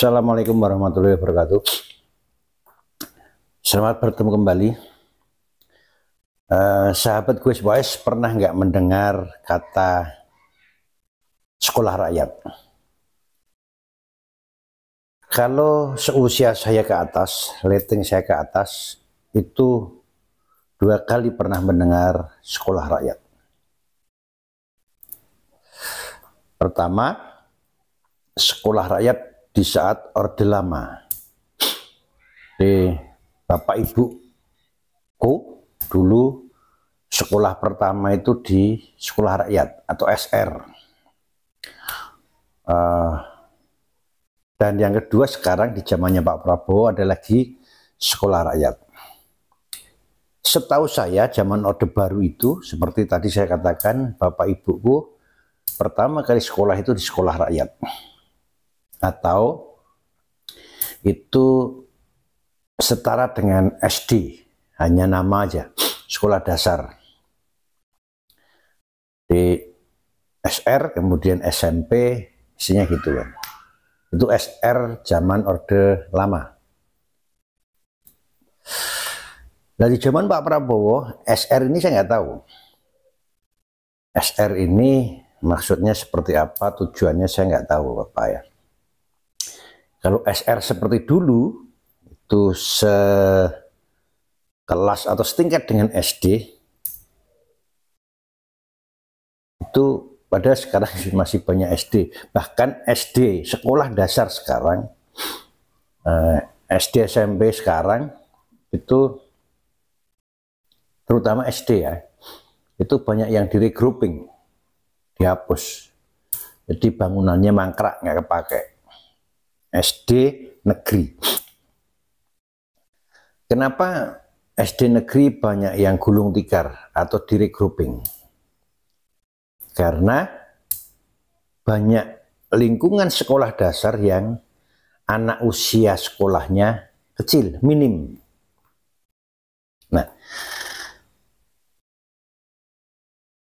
Assalamualaikum warahmatullahi wabarakatuh. Selamat bertemu kembali. Sahabat Quiz Boys, pernah nggak mendengar kata sekolah rakyat? Kalau seusia saya ke atas, rating saya ke atas, itu 2 kali pernah mendengar sekolah rakyat. Pertama, sekolah rakyat di saat Orde Lama. Di Bapak Ibuku dulu sekolah pertama itu di sekolah rakyat atau SR. Dan yang kedua sekarang di zamannya Pak Prabowo ada lagi sekolah rakyat. Setahu saya zaman Orde Baru itu seperti tadi saya katakan, Bapak Ibuku pertama kali sekolah itu di sekolah rakyat. Atau itu setara dengan SD, hanya nama aja, sekolah dasar. Di SR kemudian SMP, isinya gitu kan. Itu SR zaman Orde Lama. Dari zaman Pak Prabowo, SR ini saya nggak tahu. SR ini maksudnya seperti apa, tujuannya saya nggak tahu Bapak ya. Kalau SR seperti dulu, itu sekelas atau setingkat dengan SD, itu padahal sekarang masih banyak SD. Bahkan SD, sekolah dasar sekarang, SD SMP sekarang, itu terutama SD ya, itu banyak yang di regrouping, dihapus. Jadi bangunannya mangkrak, nggak kepake. SD negeri. Kenapa SD negeri banyak yang gulung tikar atau di regrouping? Karena banyak lingkungan sekolah dasar yang anak usia sekolahnya kecil, minim. Nah,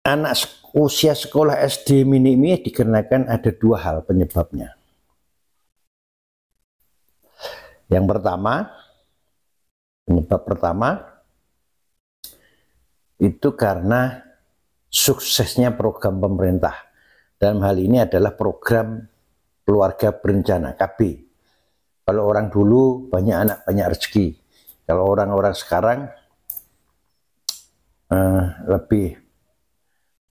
anak usia sekolah SD minim ini dikarenakan ada 2 hal penyebabnya. Yang pertama, penyebab pertama itu karena suksesnya program pemerintah. Dalam hal ini adalah program keluarga berencana, KB. Kalau orang dulu banyak anak banyak rezeki. Kalau orang-orang sekarang lebih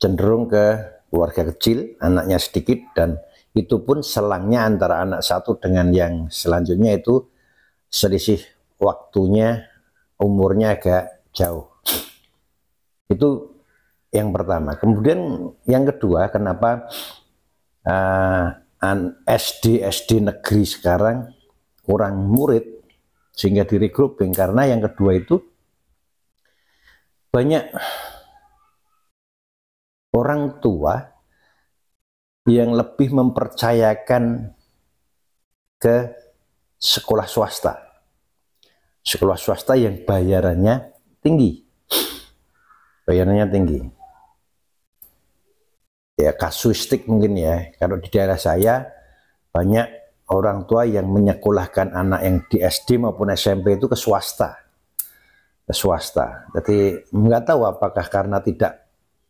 cenderung ke keluarga kecil, anaknya sedikit, dan itu pun selangnya antara anak satu dengan yang selanjutnya itu selisih waktunya, umurnya agak jauh. Itu yang pertama. Kemudian yang kedua, kenapa SD negeri sekarang kurang murid sehingga di regrouping? Karena yang kedua itu banyak orang tua yang lebih mempercayakan ke sekolah swasta. Sekolah swasta yang bayarannya tinggi. Bayarannya tinggi. Ya kasuistik mungkin ya. Kalau di daerah saya banyak orang tua yang menyekolahkan anak yang di SD maupun SMP itu ke swasta. Ke swasta. Jadi nggak tahu apakah karena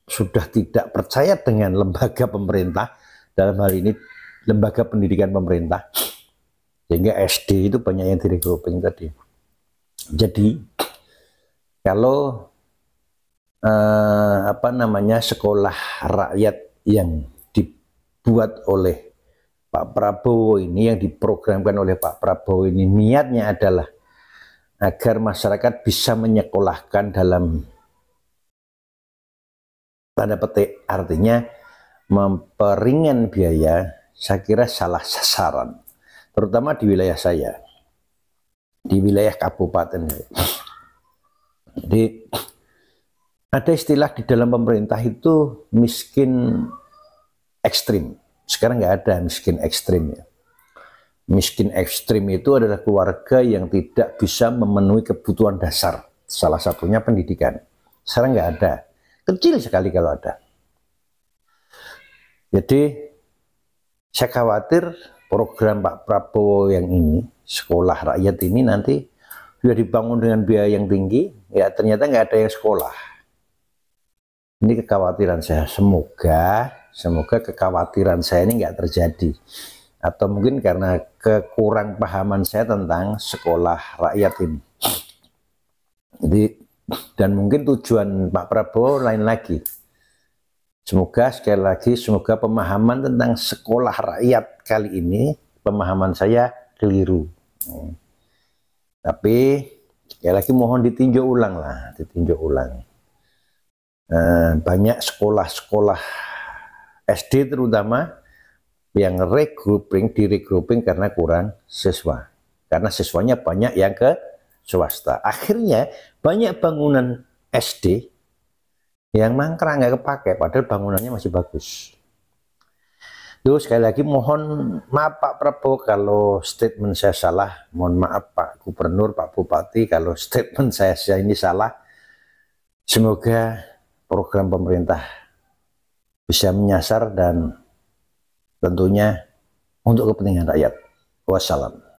sudah tidak percaya dengan lembaga pemerintah, dalam hal ini lembaga pendidikan pemerintah, sehingga SD itu banyak yang di regrouping tadi. Jadi kalau sekolah rakyat yang dibuat oleh Pak Prabowo ini, yang diprogramkan oleh Pak Prabowo ini, niatnya adalah agar masyarakat bisa menyekolahkan dalam tanda petik, artinya memperingan biaya. Saya kira salah sasaran, terutama di wilayah saya, di wilayah kabupaten. Jadi ada istilah di dalam pemerintah itu miskin ekstrim. Sekarang nggak ada miskin ekstrim ya. Miskin ekstrim itu adalah keluarga yang tidak bisa memenuhi kebutuhan dasar, salah satunya pendidikan. Sekarang nggak ada, kecil sekali kalau ada. Jadi saya khawatir program Pak Prabowo yang ini, sekolah rakyat ini nanti sudah dibangun dengan biaya yang tinggi, ya ternyata nggak ada yang sekolah. Ini kekhawatiran saya. Semoga kekhawatiran saya ini nggak terjadi. Atau mungkin karena kekurang pahaman saya tentang sekolah rakyat ini. Jadi, dan mungkin tujuan Pak Prabowo lain lagi. Semoga sekali lagi, semoga pemahaman tentang sekolah rakyat kali ini, pemahaman saya keliru. Tapi sekali lagi mohon ditinjau ulang lah, ditinjau ulang. Banyak sekolah-sekolah SD terutama yang regrouping karena kurang siswa. Karena siswanya banyak yang ke swasta. Akhirnya banyak bangunan SD yang mangkrak nggak kepake, padahal bangunannya masih bagus. Terus sekali lagi mohon maaf Pak Prabowo kalau statement saya salah, mohon maaf Pak Gubernur, Pak Bupati kalau statement saya ini salah. Semoga program pemerintah bisa menyasar dan tentunya untuk kepentingan rakyat. Wassalam.